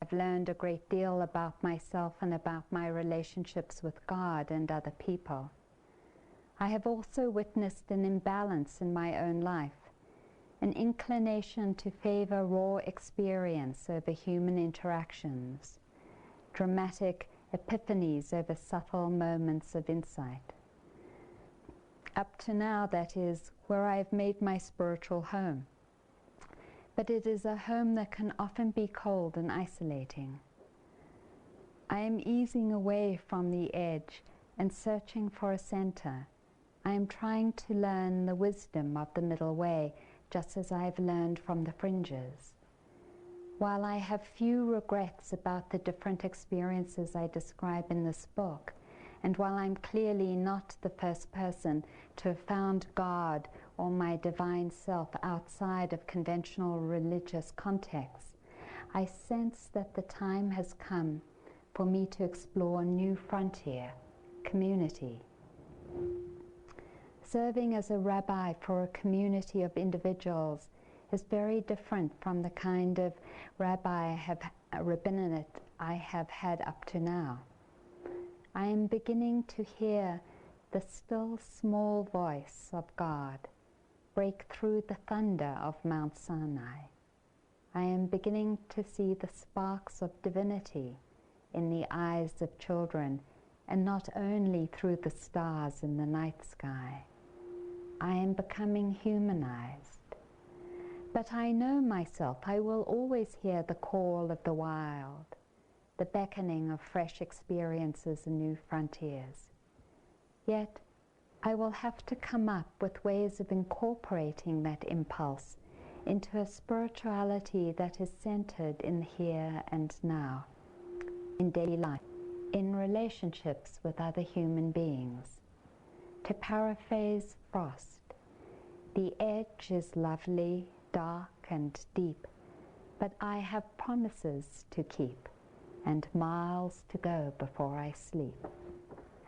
I've learned a great deal about myself and about my relationships with God and other people. I have also witnessed an imbalance in my own life, an inclination to favor raw experience over human interactions, dramatic epiphanies over subtle moments of insight. Up to now, that is where I have made my spiritual home. But it is a home that can often be cold and isolating. I am easing away from the edge and searching for a center. I am trying to learn the wisdom of the middle way, just as I have learned from the fringes. While I have few regrets about the different experiences I describe in this book, and while I'm clearly not the first person to have found God or my divine self outside of conventional religious contexts, I sense that the time has come for me to explore a new frontier, community. Serving as a rabbi for a community of individuals is very different from the kind of rabbinate I have had up to now. I am beginning to hear the still small voice of God break through the thunder of Mount Sinai. I am beginning to see the sparks of divinity in the eyes of children, and not only through the stars in the night sky. I am becoming humanized. But I know myself, I will always hear the call of the wild, the beckoning of fresh experiences and new frontiers. Yet, I will have to come up with ways of incorporating that impulse into a spirituality that is centered in here and now, in daily life, in relationships with other human beings. To paraphrase Frost, the edge is lovely, dark and deep, but I have promises to keep, and miles to go before I sleep,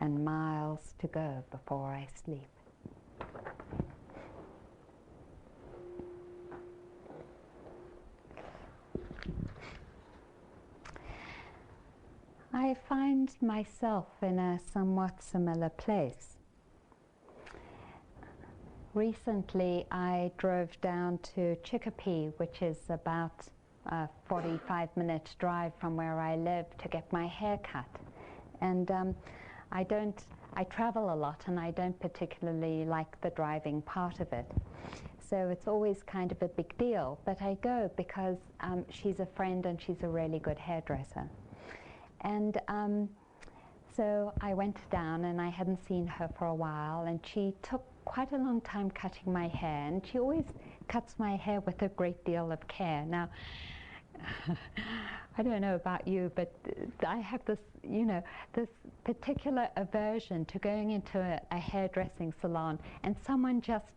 and miles to go before I sleep. I find myself in a somewhat similar place. Recently, I drove down to Chicopee, which is about a 45-minute drive from where I live, to get my hair cut. And I travel a lot, and I don't particularly like the driving part of it. So it's always kind of a big deal. But I go because she's a friend and she's a really good hairdresser. And so I went down, and I hadn't seen her for a while, and she took quite a long time cutting my hair, and she always cuts my hair with a great deal of care. Now, I don't know about you, but I have this, this particular aversion to going into a hairdressing salon and someone just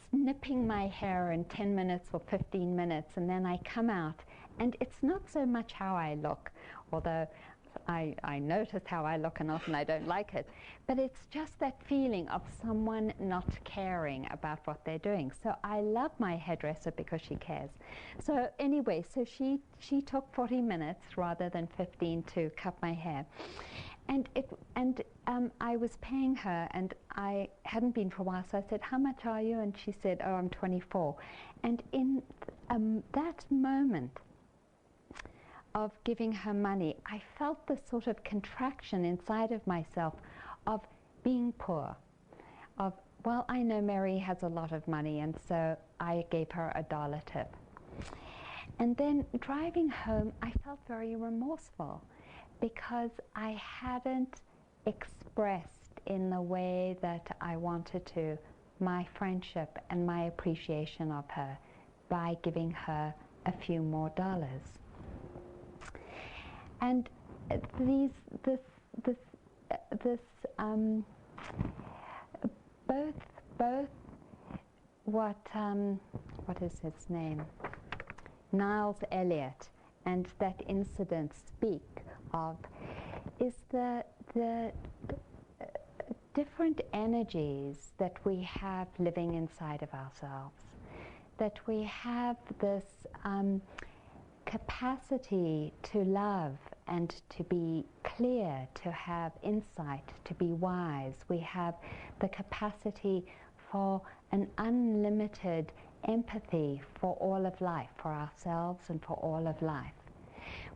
snipping my hair in 10 minutes or 15 minutes, and then I come out, and it's not so much how I look, although I notice how I look and often I don't like it, but it's just that feeling of someone not caring about what they're doing. So I love my hairdresser because she cares. So anyway, so she took 40 minutes rather than 15 to cut my hair. And I was paying her, and I hadn't been for a while, so I said, "How much are you?" And she said, "Oh, I'm 24. And in that moment of giving her money, I felt this sort of contraction inside of myself of being poor, of, well, I know Mary has a lot of money, and so I gave her $1 tip. And then driving home, I felt very remorseful because I hadn't expressed in the way that I wanted to my friendship and my appreciation of her by giving her a few more dollars. And both what is his name? Niles Elliott and that incident speak of is the different energies that we have living inside of ourselves, that we have this capacity to love and to be clear, to have insight, to be wise. We have the capacity for an unlimited empathy for all of life, for ourselves and for all of life.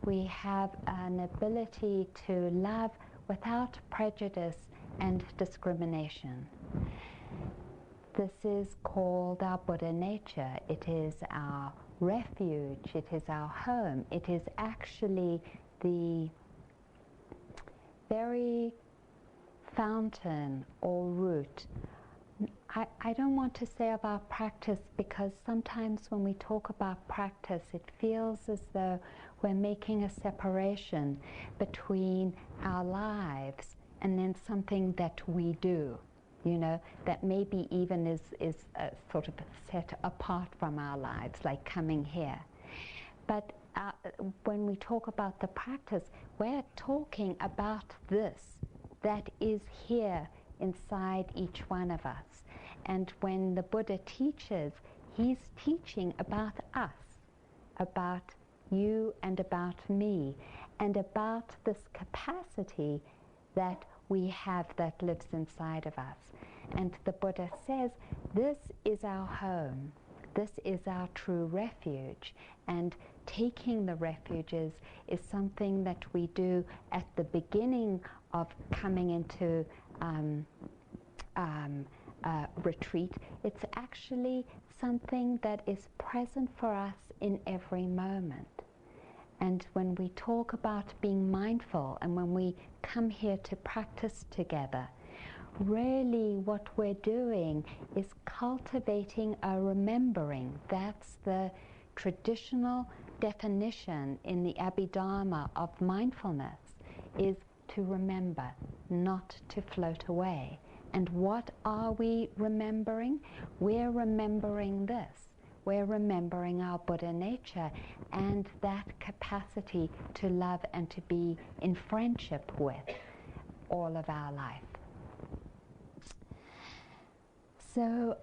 We have an ability to love without prejudice and discrimination. This is called our Buddha nature. It is our refuge. It is our home. It is actually the very fountain or root. I don't want to say of our practice, because sometimes when we talk about practice, it feels as though we're making a separation between our lives and then something that we do, you know, that maybe even is sort of set apart from our lives, like coming here. But when we talk about the practice, we're talking about this that is here inside each one of us. And when the Buddha teaches, he's teaching about us, about you and about me, and about this capacity that we have that lives inside of us. And the Buddha says, this is our home, this is our true refuge. And taking the refuges is something that we do at the beginning of coming into retreat. It's actually something that is present for us in every moment. And when we talk about being mindful and when we come here to practice together, really what we're doing is cultivating a remembering. That's the traditional definition in the Abhidharma of mindfulness, is to remember, not to float away. And what are we remembering? We're remembering this. We're remembering our Buddha nature and that capacity to love and to be in friendship with all of our life. So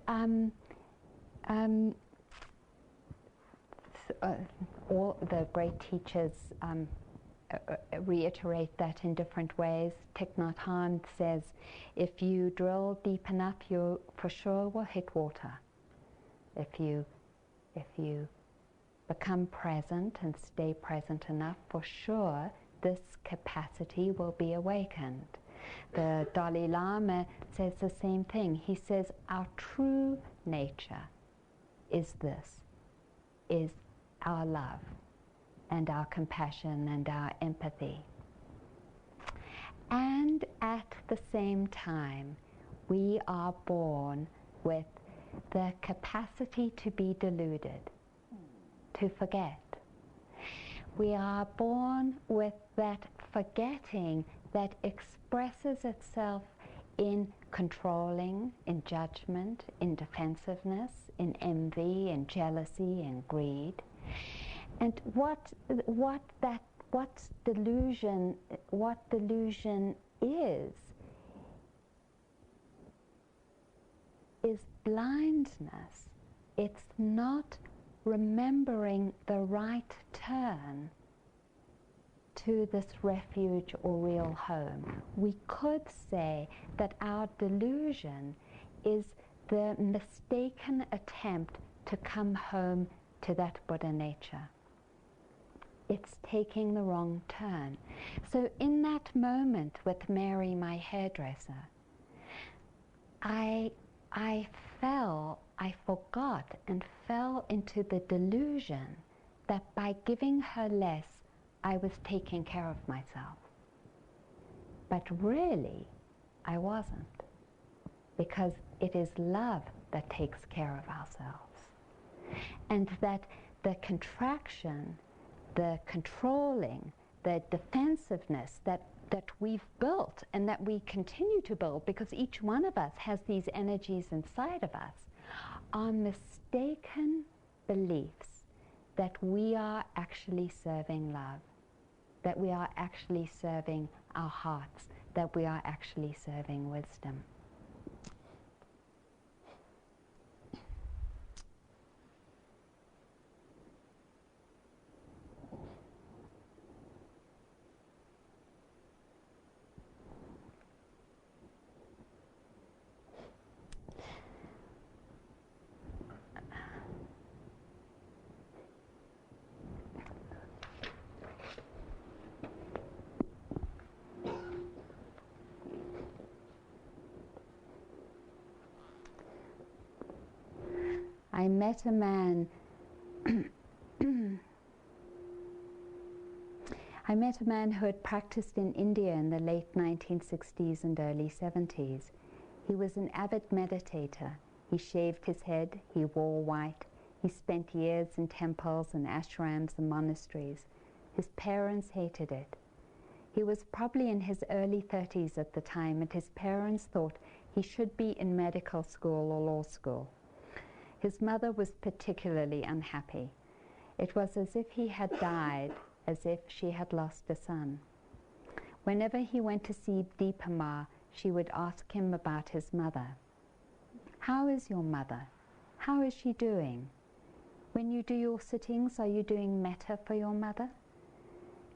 all the great teachers reiterate that in different ways. Thich Nhat Hanh says, if you drill deep enough, you for sure will hit water. If you become present and stay present enough, for sure this capacity will be awakened. The Dalai Lama says the same thing. He says our true nature is this, is our love and our compassion and our empathy. And at the same time, we are born with the capacity to be deluded, to forget. We are born with that forgetting that expresses itself in controlling, in judgment, in defensiveness, in envy, in jealousy, in greed. And what delusion is blindness. It's not remembering the right turn to this refuge or real home. We could say that our delusion is the mistaken attempt to come home to that Buddha nature. It's taking the wrong turn. So in that moment with Mary, my hairdresser, I forgot and fell into the delusion that by giving her less, I was taking care of myself. But really, I wasn't. Because it is love that takes care of ourselves. And that the contraction, the controlling, the defensiveness that we've built and that we continue to build, because each one of us has these energies inside of us, are mistaken beliefs that we are actually serving love, that we are actually serving our hearts, that we are actually serving wisdom. I met a man who had practiced in India in the late 1960s and early 70s. He was an avid meditator. He shaved his head, he wore white, he spent years in temples and ashrams and monasteries. His parents hated it. He was probably in his early 30s at the time, and his parents thought he should be in medical school or law school. His mother was particularly unhappy. It was as if he had died, as if she had lost a son. Whenever he went to see Deepa Ma, she would ask him about his mother. How is your mother? How is she doing? When you do your sittings, are you doing metta for your mother?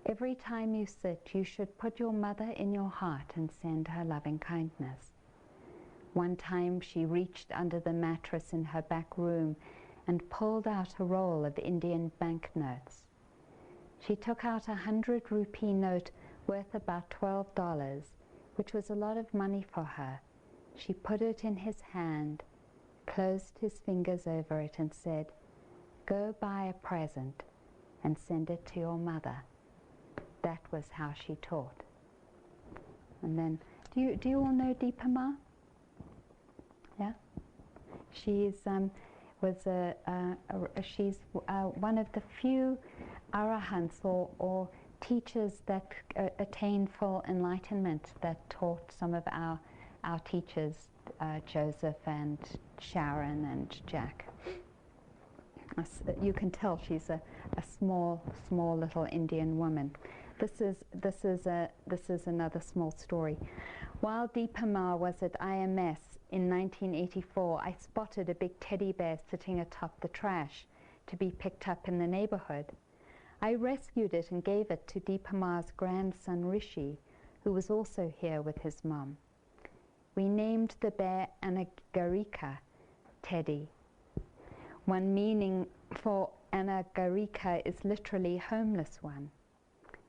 Every time you sit, you should put your mother in your heart and send her loving kindness. One time she reached under the mattress in her back room and pulled out a roll of Indian banknotes. She took out a 100 rupee note worth about $12, which was a lot of money for her. She put it in his hand, closed his fingers over it and said, "Go buy a present and send it to your mother." That was how she taught. And then, do you all know Deepa Ma? Yeah? She's she's one of the few arahants or teachers that attain full enlightenment, that taught some of our teachers, Joseph and Sharon and Jack. You can tell she's a small little Indian woman. This is another small story. While Deepa Ma was at IMS in 1984, I spotted a big teddy bear sitting atop the trash to be picked up in the neighborhood. I rescued it and gave it to Deepa Ma's grandson Rishi, who was also here with his mom. We named the bear Anagarika, Teddy. One meaning for Anagarika is literally homeless one.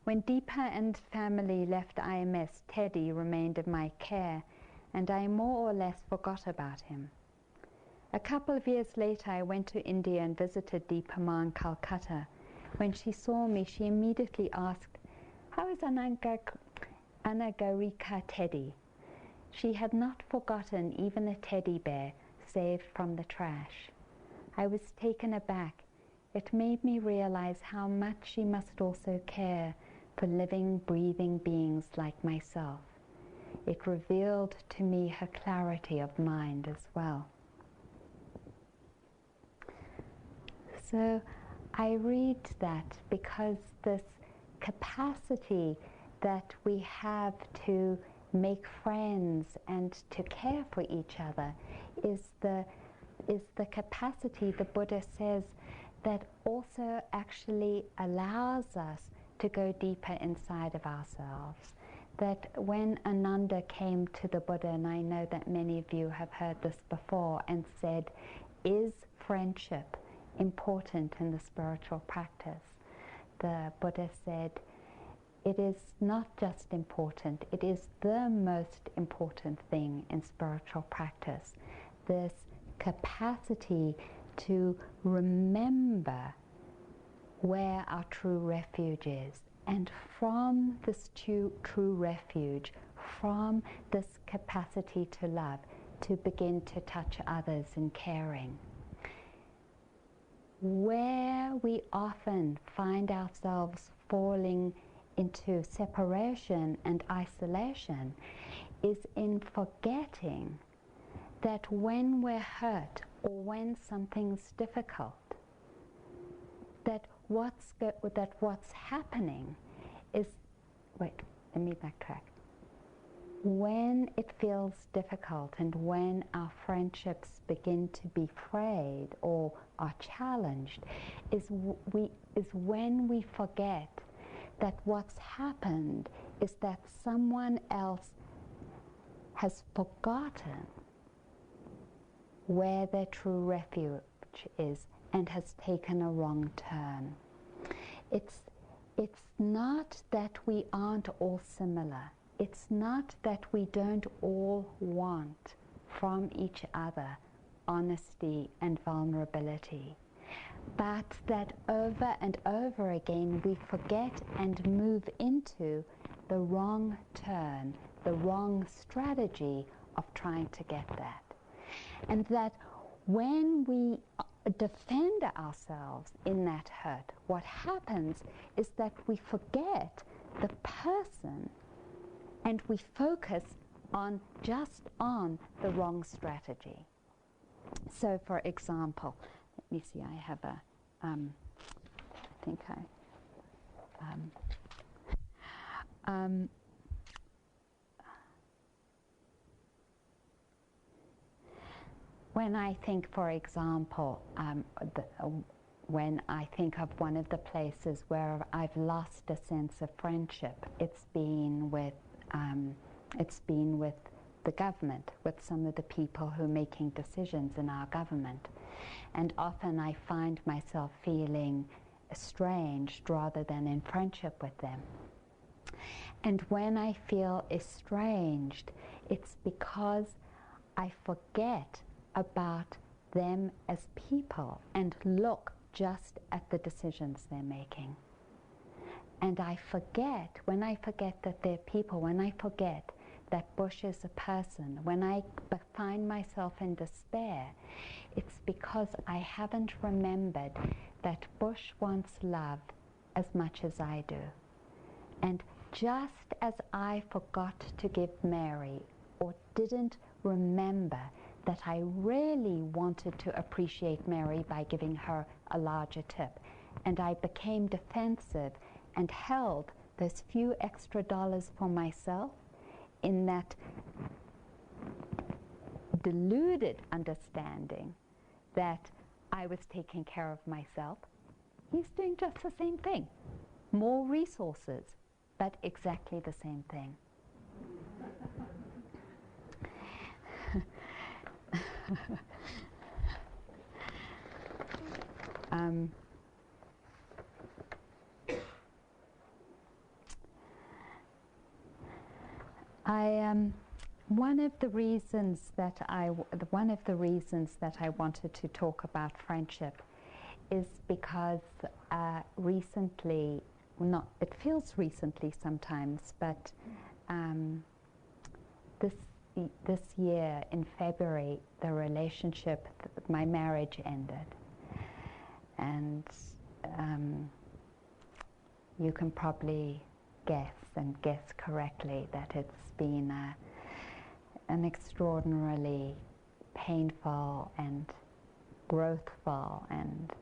When Deepa and family left IMS, Teddy remained in my care, and I more or less forgot about him. A couple of years later, I went to India and visited Deepa Ma in Calcutta. When she saw me, she immediately asked, "How is Anagarika Teddy?" She had not forgotten even a teddy bear saved from the trash. I was taken aback. It made me realize how much she must also care for living, breathing beings like myself. It revealed to me her clarity of mind as well. So I read that because this capacity that we have to make friends and to care for each other is the capacity, the Buddha says, that also actually allows us to go deeper inside of ourselves. That when Ananda came to the Buddha, and I know that many of you have heard this before, and said, "Is friendship important in the spiritual practice?" The Buddha said, "It is not just important, it is the most important thing in spiritual practice. This capacity to remember where our true refuge is, and from this true refuge, from this capacity to love, to begin to touch others in caring." Where we often find ourselves falling into separation and isolation is in forgetting that when we're hurt or when something's difficult, that what's happening is, wait, let me backtrack. When it feels difficult and when our friendships begin to be frayed or are challenged, is when we forget that what's happened is that someone else has forgotten where their true refuge is and has taken a wrong turn. It's not that we aren't all similar. It's not that we don't all want from each other honesty and vulnerability, but that over and over again we forget and move into the wrong turn, the wrong strategy of trying to get that. And that when we defend ourselves in that hurt, what happens is that we forget the person and we focus on just on the wrong strategy. So for example, let me see, I have a, I think when I think, for example, when I think of one of the places where I've lost a sense of friendship, it's been with the government, with some of the people who are making decisions in our government. And often I find myself feeling estranged rather than in friendship with them. And when I feel estranged, it's because I forget about them as people and look just at the decisions they're making. And I forget, when I forget that they're people, when I forget that Bush is a person, when I find myself in despair, it's because I haven't remembered that Bush wants love as much as I do. And just as I forgot to give Mary, or didn't remember that I really wanted to appreciate Mary by giving her a larger tip, and I became defensive and held those few extra dollars for myself in that deluded understanding that I was taking care of myself, he's doing just the same thing. More resources, but exactly the same thing. One of the reasons that I wanted to talk about friendship is because recently, it feels recently sometimes, but this year in February, the relationship, my marriage ended, and you can probably guess correctly that it's been an extraordinarily painful and growthful and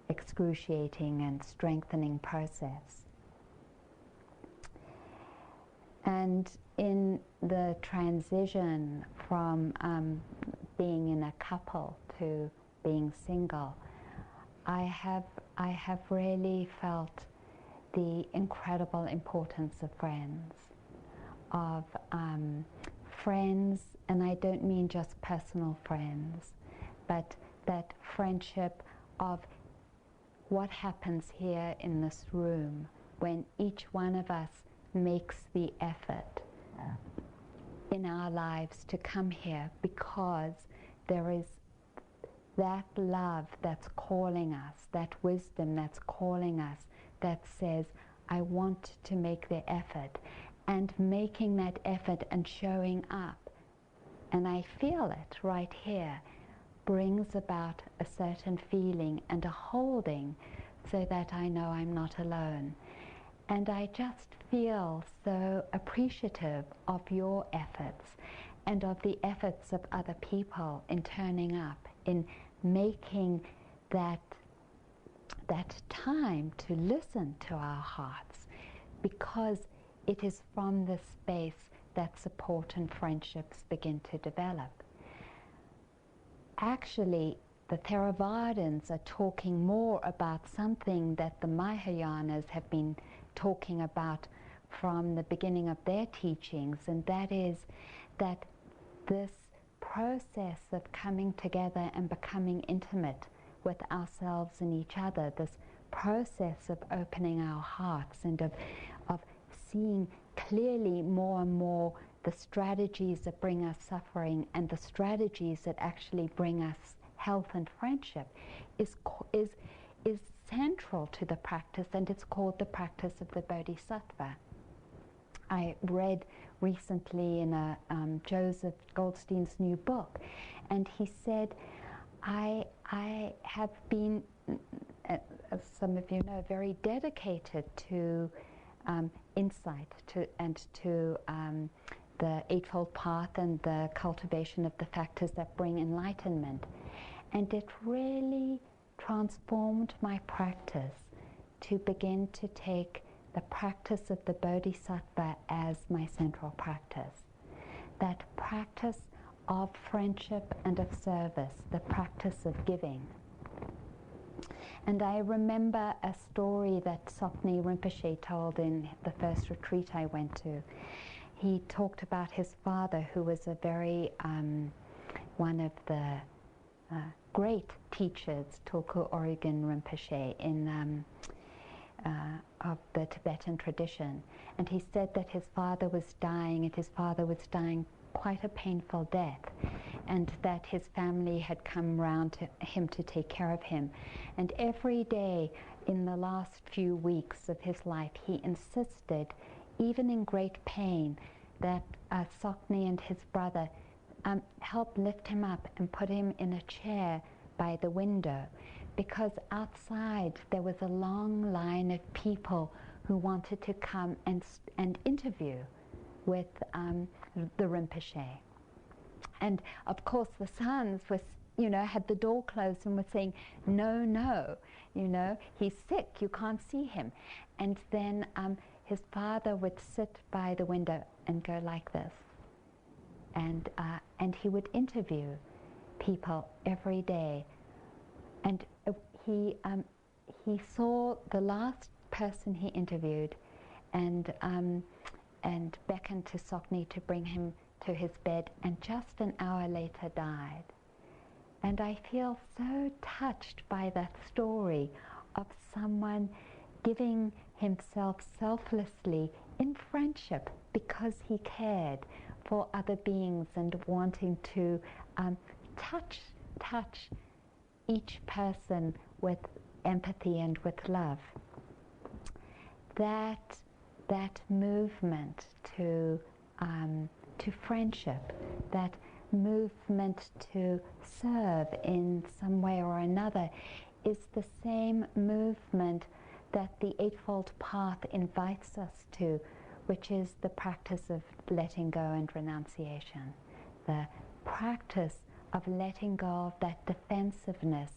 excruciating and strengthening process. And in the transition from being in a couple to being single, I have really felt the incredible importance of friends, and I don't mean just personal friends, but that friendship of what happens here in this room when each one of us makes the effort in our lives to come here, because there is that love that's calling us, that wisdom that's calling us, that says, I want to make the effort, and making that effort and showing up, and I feel it right here, brings about a certain feeling and a holding so that I know I'm not alone. And I just feel so appreciative of your efforts and of the efforts of other people in turning up, in making that time to listen to our hearts, because it is from this space that support and friendships begin to develop. Actually, the Theravadins are talking more about something that the Mahayanas have been talking about from the beginning of their teachings, and that is that this process of coming together and becoming intimate with ourselves and each other, this process of opening our hearts and of seeing clearly more and more the strategies that bring us suffering and the strategies that actually bring us health and friendship is central to the practice, and it's called the practice of the Bodhisattva. I read recently in Joseph Goldstein's new book, and he said, I have been, as some of you know, very dedicated to insight and to the Eightfold Path and the cultivation of the factors that bring enlightenment. And it really transformed my practice to begin to take the practice of the Bodhisattva as my central practice. That practice of friendship and of service, the practice of giving. And I remember a story that Sokni Rinpoche told in the first retreat I went to. He talked about his father, who was a very, one of the great teachers, Tulku Oregon Rinpoche, of the Tibetan tradition. And he said that his father was dying, and his father was dying quite a painful death, and that his family had come round to him to take care of him. And every day in the last few weeks of his life, he insisted, even in great pain, that Sokni and his brother help lift him up and put him in a chair by the window, because outside there was a long line of people who wanted to come and interview with the Rinpoche. And of course the sons was, had the door closed and were saying, no, he's sick, you can't see him. And then his father would sit by the window and go like this. And he would interview people every day. And he saw the last person he interviewed and beckoned to Sokni to bring him to his bed, and just an hour later died. And I feel so touched by that story of someone giving himself selflessly in friendship because he cared for other beings and wanting to touch each person with empathy and with love. That movement to friendship, that movement to serve in some way or another, is the same movement that the Eightfold Path invites us to, which is the practice of letting go and renunciation. The practice of letting go of that defensiveness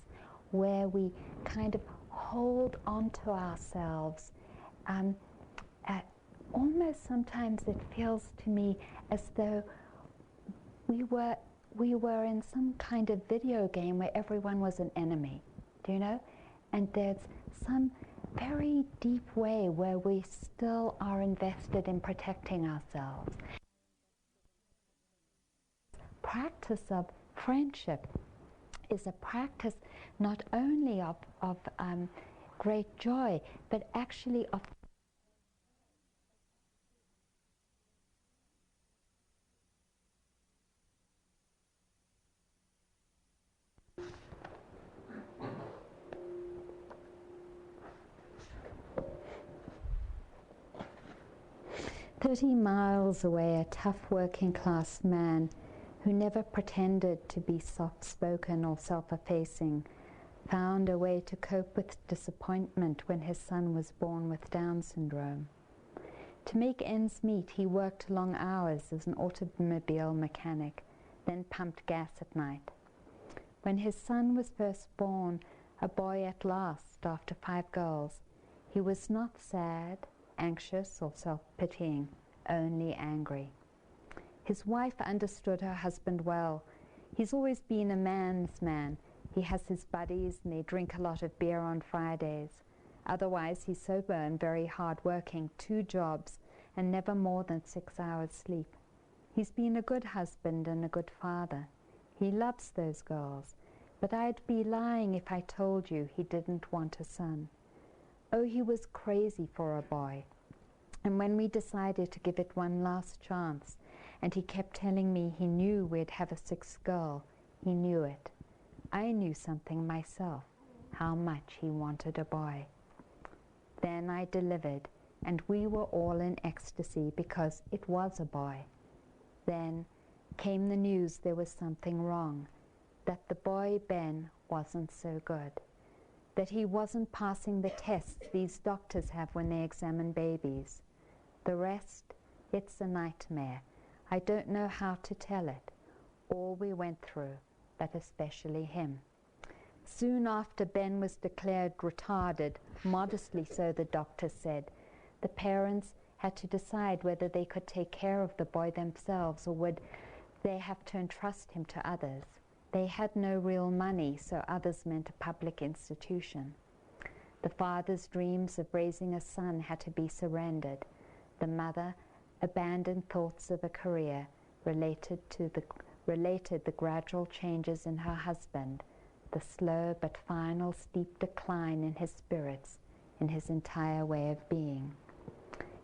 where we kind of hold on to ourselves. Almost sometimes it feels to me as though we were in some kind of video game where everyone was an enemy, do you know? And there's some very deep way where we still are invested in protecting ourselves. Practice of friendship is a practice not only of great joy, but actually of "30 miles away, a tough working-class man who never pretended to be soft-spoken or self-effacing found a way to cope with disappointment when his son was born with Down syndrome. To make ends meet, he worked long hours as an automobile mechanic, then pumped gas at night. When his son was first born, a boy at last, after 5 girls, he was not sad, anxious or self-pitying, only angry. His wife understood her husband well. He's always been a man's man. He has his buddies and they drink a lot of beer on Fridays. Otherwise he's sober and very hard-working, 2 jobs and never more than 6 hours sleep. He's been a good husband and a good father. He loves those girls, but I'd be lying if I told you he didn't want a son. Oh, he was crazy for a boy. And when we decided to give it one last chance and he kept telling me he knew we'd have a sixth girl. He knew it. I knew something myself, how much he wanted a boy. Then I delivered, and we were all in ecstasy because it was a boy. Then came the news there was something wrong, that the boy Ben wasn't so good, that he wasn't passing the tests these doctors have when they examine babies. The rest, it's a nightmare. I don't know how to tell it, all we went through, but especially him. Soon after Ben was declared retarded, modestly so the doctor said, the parents had to decide whether they could take care of the boy themselves or would they have to entrust him to others. They had no real money, so others meant a public institution. The father's dreams of raising a son had to be surrendered. The mother abandoned thoughts of a career, related the gradual changes in her husband, the slow but final steep decline in his spirits, in his entire way of being.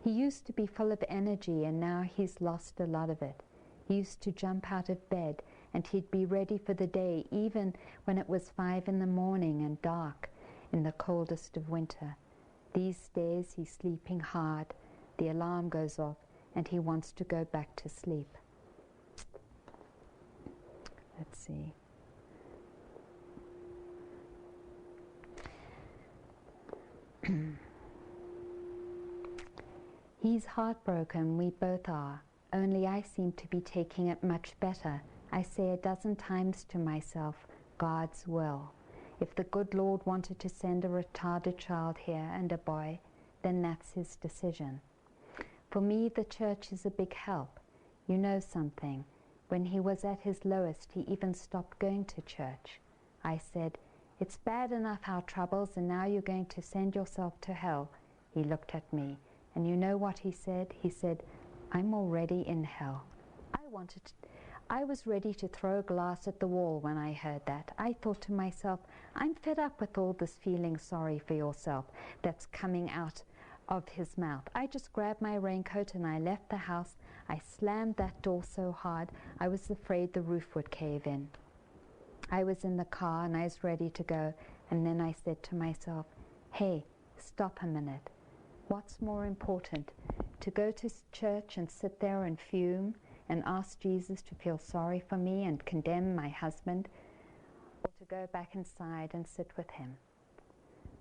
He used to be full of energy, and now he's lost a lot of it. He used to jump out of bed, and he'd be ready for the day, even when it was 5 in the morning and dark in the coldest of winter. These days he's sleeping hard, the alarm goes off, and he wants to go back to sleep. Let's see. He's heartbroken, we both are, only I seem to be taking it much better. I say a dozen times to myself, God's will. If the good Lord wanted to send a retarded child here and a boy, then that's his decision. For me, the church is a big help. You know something. When he was at his lowest, he even stopped going to church. I said, it's bad enough our troubles, and now you're going to send yourself to hell. He looked at me, and you know what he said? He said, I'm already in hell. I was ready to throw a glass at the wall when I heard that. I thought to myself, I'm fed up with all this feeling sorry for yourself that's coming out of his mouth. I just grabbed my raincoat and I left the house. I slammed that door so hard, I was afraid the roof would cave in. I was in the car and I was ready to go, and then I said to myself, hey, stop a minute. What's more important, to go to church and sit there and fume and ask Jesus to feel sorry for me and condemn my husband, or to go back inside and sit with him?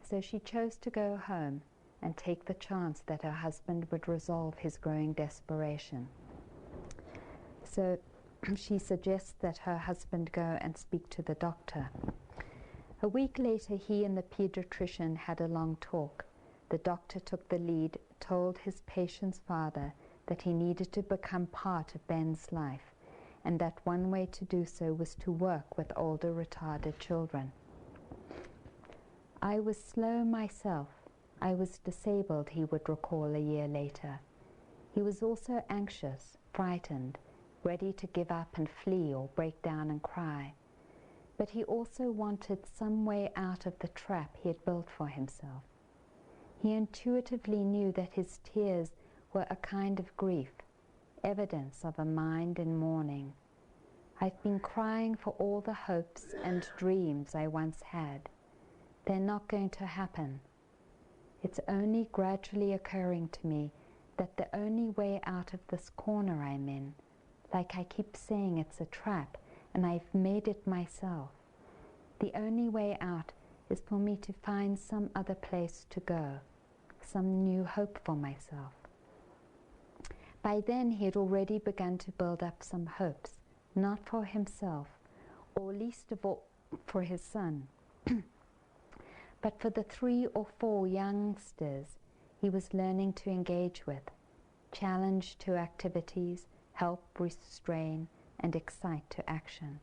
So she chose to go home and take the chance that her husband would resolve his growing desperation. So she suggests that her husband go and speak to the doctor. A week later, he and the pediatrician had a long talk. The doctor took the lead, told his patient's father that he needed to become part of Ben's life, and that one way to do so was to work with older retarded children. I was slow myself. I was disabled, he would recall a year later. He was also anxious, frightened, ready to give up and flee or break down and cry. But he also wanted some way out of the trap he had built for himself. He intuitively knew that his tears were a kind of grief, evidence of a mind in mourning. I've been crying for all the hopes and dreams I once had. They're not going to happen. It's only gradually occurring to me that the only way out of this corner I'm in, like I keep saying, it's a trap, and I've made it myself. The only way out is for me to find some other place to go, some new hope for myself. By then he had already begun to build up some hopes, not for himself, or least of all for his son, but for the 3 or 4 youngsters he was learning to engage with, challenge to activities, help restrain, and excite to action.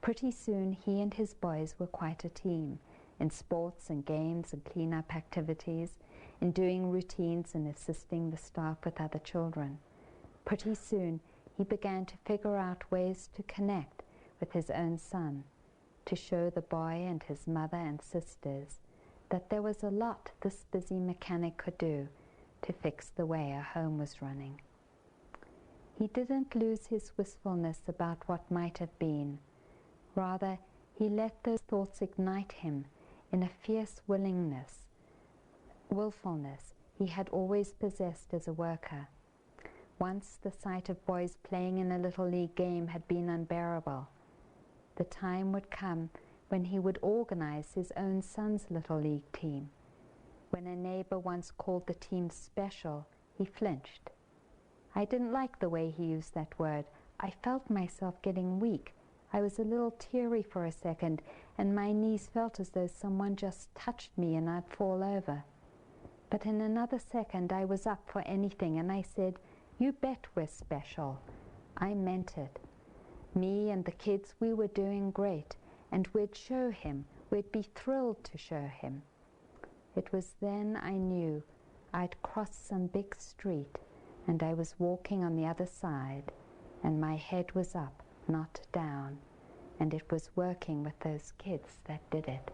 Pretty soon he and his boys were quite a team, in sports and games and clean-up activities, in doing routines and assisting the staff with other children. Pretty soon he began to figure out ways to connect with his own son, to show the boy and his mother and sisters that there was a lot this busy mechanic could do to fix the way a home was running. He didn't lose his wistfulness about what might have been. Rather, he let those thoughts ignite him in a fierce willfulness he had always possessed as a worker. Once the sight of boys playing in a Little League game had been unbearable. The time would come when he would organize his own son's Little League team. When a neighbor once called the team special, he flinched. I didn't like the way he used that word. I felt myself getting weak. I was a little teary for a second, and my knees felt as though someone just touched me and I'd fall over. But in another second I was up for anything, and I said, "You bet we're special." I meant it. Me and the kids, we were doing great, and we'd show him. We'd be thrilled to show him. It was then I knew I'd crossed some big street, and I was walking on the other side, and my head was up, not down, and it was working with those kids that did it.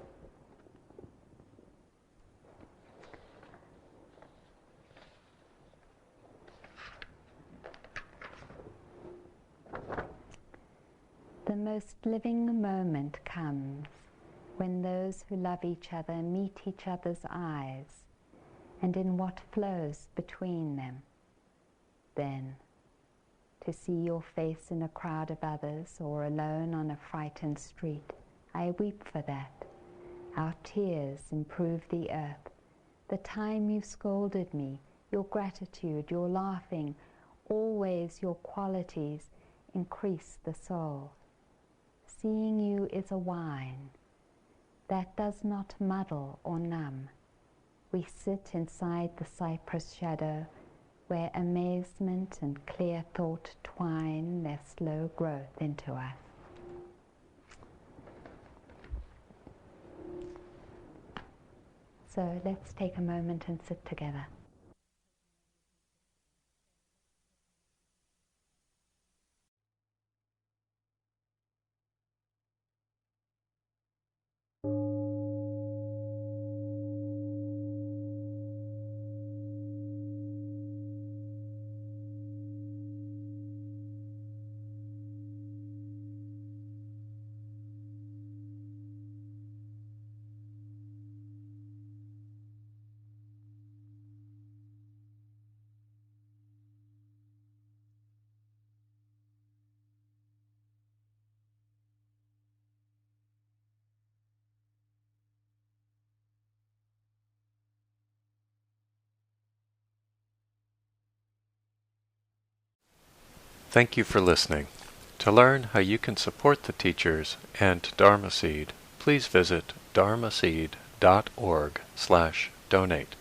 The most living moment comes when those who love each other meet each other's eyes, and in what flows between them. Then, to see your face in a crowd of others or alone on a frightened street, I weep for that. Our tears improve the earth. The time you scolded me, your gratitude, your laughing, always your qualities increase the soul. Seeing you is a wine that does not muddle or numb. We sit inside the cypress shadow where amazement and clear thought twine their slow growth into us. So let's take a moment and sit together. Thank you for listening. To learn how you can support the teachers and Dharma Seed, please visit dharmaseed.org/donate.